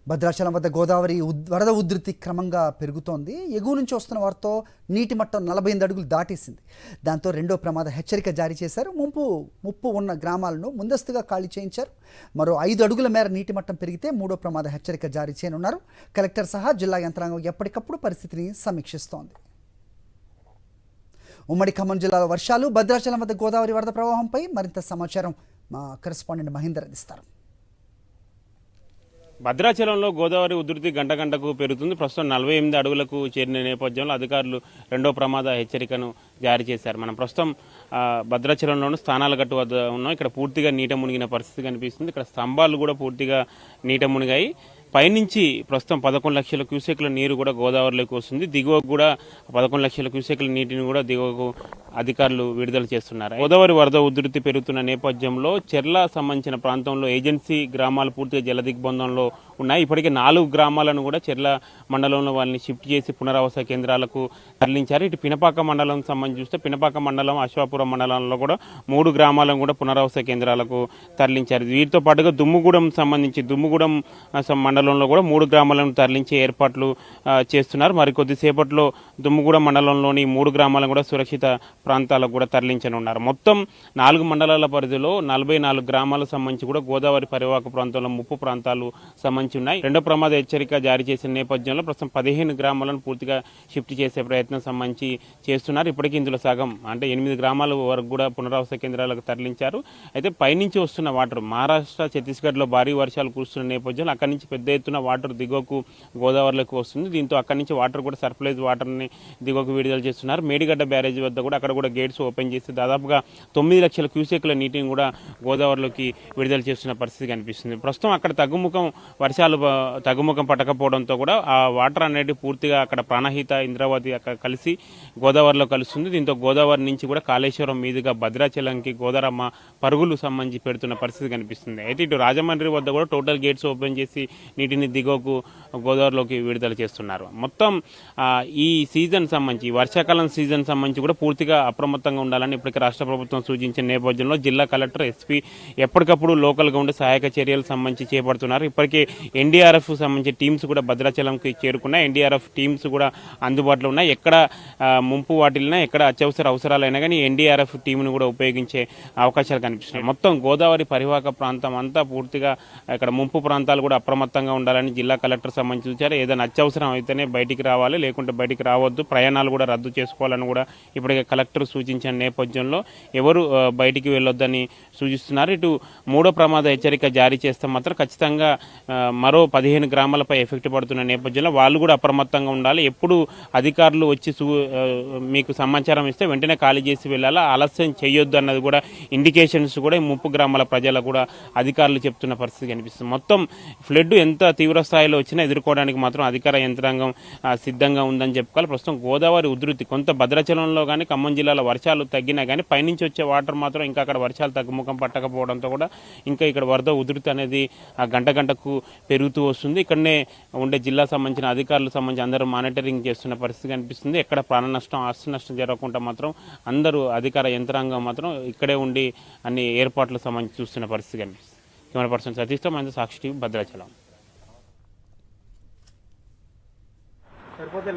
భద్రాచలం వద్ద గోదావరి వరద ఉధృతి క్రమంగా పెరుగుతోంది. ఎగువ నుంచి వస్తున్న వారితో నీటి మట్టం 48 అడుగులు దాటేసింది. దాంతో రెండో ప్రమాద హెచ్చరిక జారీ చేశారు. ముప్పు ఉన్న గ్రామాలను ముందస్తుగా ఖాళీ చేయించారు. మరో 5 అడుగుల మేర నీటి మట్టం పెరిగితే మూడో ప్రమాద హెచ్చరిక జారీ చేయనున్నారు. కలెక్టర్ సహా జిల్లా యంత్రాంగం ఎప్పటికప్పుడు పరిస్థితిని సమీక్షిస్తోంది. ఉమ్మడి ఖమ్మం జిల్లాలో వర్షాలు, భద్రాచలం వద్ద గోదావరి వరద ప్రవాహంపై మరింత సమాచారం మా కరెస్పాండెంట్ మహేందర్ అందిస్తారు. భద్రాచలంలో గోదావరి ఉధృతి గంట గంటకు పెరుగుతుంది. ప్రస్తుతం 48 అడుగులకు చేరిన నేపథ్యంలో అధికారులు రెండో ప్రమాద హెచ్చరికను జారీ చేశారు. మనం ప్రస్తుతం భద్రాచలంలోని స్థానాల గట్టు వద్ద ఉన్నాం. ఇక్కడ పూర్తిగా నీట మునిగిన పరిస్థితి కనిపిస్తుంది. ఇక్కడ స్తంభాలు కూడా పూర్తిగా నీట మునిగాయి. పైనుంచి ప్రస్తుతం 11 లక్షల క్యూసెక్ల నీరు కూడా గోదావరిలోకి వస్తుంది. దిగువకు కూడా 11 లక్షల క్యూసెక్ల నీటిని కూడా దిగువకు అధికారులు విడుదల చేస్తున్నారు. గోదావరి వరద ఉధృతి పెరుగుతున్న నేపథ్యంలో చెర్ల సంబంధించిన ప్రాంతంలో ఏజెన్సీ గ్రామాలు పూర్తిగా జలదిగ్బంధంలో ఉన్నాయి. ఇప్పటికే 4 గ్రామాలను కూడా చెర్ల మండలంలో వాళ్ళని షిఫ్ట్ చేసి పునరావాస కేంద్రాలకు తరలించారు. ఇటు పినపాక మండలం సంబంధించి చూస్తే పినపాక మండలం, అశ్వాపురం మండలంలో కూడా 3 గ్రామాలను కూడా పునరావాస కేంద్రాలకు తరలించారు. వీటితో పాటుగా దుమ్ముగూడెం సంబంధించి దుమ్ముగూడెం మండలంలో కూడా 3 గ్రామాలను తరలించే ఏర్పాట్లు చేస్తున్నారు. మరికొద్దిసేపట్లో దుమ్ముగూడెం మండలంలోని 3 గ్రామాలను కూడా సురక్షిత ప్రాంతాలకు కూడా తరలించనున్నారు. మొత్తం 4 మండలాల పరిధిలో 44 గ్రామాలకు సంబంధించి కూడా గోదావరి పరివాహక ప్రాంతంలో ముప్పు ప్రాంతాలు సంబంధించి ఉన్నాయి. రెండో ప్రమాద హెచ్చరిక జారీ చేసిన నేపథ్యంలో ప్రస్తుతం 15 గ్రామాలను పూర్తిగా షిఫ్ట్ చేసే ప్రయత్నం సంబంధించి చేస్తున్నారు. ఇప్పటికీ ఇందులో సగం అంటే 8 గ్రామాల వరకు కూడా పునరావాస కేంద్రాలకు తరలించారు. అయితే పైనుంచి వస్తున్న వాటర్ మహారాష్ట్ర, ఛత్తీస్గఢ్లో భారీ వర్షాలు కురుస్తున్న నేపథ్యంలో అక్కడి నుంచి పెద్ద ఎత్తున వాటర్ దిగువకు గోదావరిలోకి వస్తుంది. దీంతో అక్కడి నుంచి వాటర్ కూడా సర్ప్లైజ్ వాటర్ని దిగువకు విడుదల చేస్తున్నారు. మేడిగడ్డ బ్యారేజ్ వద్ద కూడా అక్కడ కూడా గేట్స్ ఓపెన్ చేసి దాదాపుగా 9 లక్షల క్యూసెక్ల నీటిని కూడా గోదావరిలోకి విడుదల చేస్తున్న పరిస్థితి కనిపిస్తుంది. ప్రస్తుతం అక్కడ వర్షాలు తగ్గుముఖం పట్టకపోవడంతో కూడా ఆ వాటర్ అనేది పూర్తిగా అక్కడ ప్రాణహిత, ఇంద్రావతి అక్కడ కలిసి గోదావరిలో కలుస్తుంది. దీంతో గోదావరి నుంచి కూడా కాళేశ్వరం మీదుగా భద్రాచలంకి గోదారమ్మ పరుగులు సంబంధించి పెడుతున్న పరిస్థితి కనిపిస్తుంది. అయితే ఇటు రాజమండ్రి వద్ద కూడా టోటల్ గేట్స్ ఓపెన్ చేసి నీటిని దిగువకు గోదావరిలోకి విడుదల చేస్తున్నారు. మొత్తం ఈ సీజన్ సంబంధించి వర్షాకాలం సీజన్ సంబంధించి కూడా పూర్తిగా అప్రమత్తంగా ఉండాలని ఇప్పటికే రాష్ట్ర ప్రభుత్వం సూచించిన నేపథ్యంలో జిల్లా కలెక్టర్, ఎస్పీ ఎప్పటికప్పుడు లోకల్గా ఉండే సహాయక చర్యలు సంబంధించి చేపడుతున్నారు. ఇప్పటికే ఎన్డీఆర్ఎఫ్ సంబంధించి టీమ్స్ కూడా భద్రాచలంకి చేరుకున్నాయి. ఎన్డీఆర్ఎఫ్ టీమ్స్ కూడా అందుబాటులో ఉన్నాయి. ఎక్కడ ముంపు వాటిల్నా, ఎక్కడ అత్యవసర అవసరాలైనా కానీ ఎన్డీఆర్ఎఫ్ టీంను కూడా ఉపయోగించే అవకాశాలు కనిపిస్తున్నాయి. మొత్తం గోదావరి పరివాహక ప్రాంతం అంతా పూర్తిగా ఇక్కడ ముంపు ప్రాంతాలు కూడా అప్రమత్తంగా ఉండాలని జిల్లా కలెక్టర్ సంబంధించి చూశారు. ఏదైనా అత్యవసరం అయితేనే బయటికి రావాలి, లేకుంటే బయటికి రావద్దు, ప్రయాణాలు కూడా రద్దు చేసుకోవాలని కూడా ఇప్పటికే కలెక్టర్ సూచించిన నేపథ్యంలో ఎవరు బయటికి వెళ్ళొద్దని సూచిస్తున్నారు. ఇటు మూడో ప్రమాద హెచ్చరిక జారీ చేస్తే మాత్రం ఖచ్చితంగా మరో 15 గ్రామాలపై ఎఫెక్ట్ పడుతున్న నేపథ్యంలో వాళ్ళు కూడా అప్రమత్తంగా ఉండాలి. ఎప్పుడు అధికారులు వచ్చి మీకు సమాచారం ఇస్తే వెంటనే ఖాళీ చేసి వెళ్ళాలా, ఆలస్యం చేయొద్దు అన్నది కూడా ఇండికేషన్స్ కూడా ముప్పు గ్రామాల ప్రజలకు కూడా అధికారులు చెప్తున్న పరిస్థితి కనిపిస్తుంది. మొత్తం ఫ్లడ్ ఎంత తీవ్ర స్థాయిలో వచ్చినా ఎదుర్కోవడానికి మాత్రం అధికార యంత్రాంగం సిద్ధంగా ఉందని చెప్పుకోవాలి. ప్రస్తుతం గోదావరి ఉధృతి కొంత భద్రాచలంలో కానీ ఖమ్మం జిల్లాలో వర్షాలు తగ్గినా కానీ పైనుంచి వచ్చే వాటర్ మాత్రం ఇంకా అక్కడ వర్షాలు తగ్గుముఖం పట్టకపోవడంతో కూడా ఇంకా ఇక్కడ వరద ఉధృతి అనేది గంట గంటకు పెరుగుతూ వస్తుంది. ఇక్కడనే ఉండే జిల్లా సంబంధించిన అధికారులు సంబంధించి అందరూ మానిటరింగ్ చేస్తున్న పరిస్థితి కనిపిస్తుంది. ఎక్కడ ప్రాణ నష్టం, ఆస్తి నష్టం జరగకుండా మాత్రం అందరూ అధికార యంత్రాంగం మాత్రం ఇక్కడే ఉండి అన్ని ఏర్పాట్లు సంబంధించి చూస్తున్న పరిస్థితి కనిపిస్తుంది. కెమెరా పర్సన్ సతీష్తో మన సాక్షి టీవీ భద్రాచలం. సరిపోతే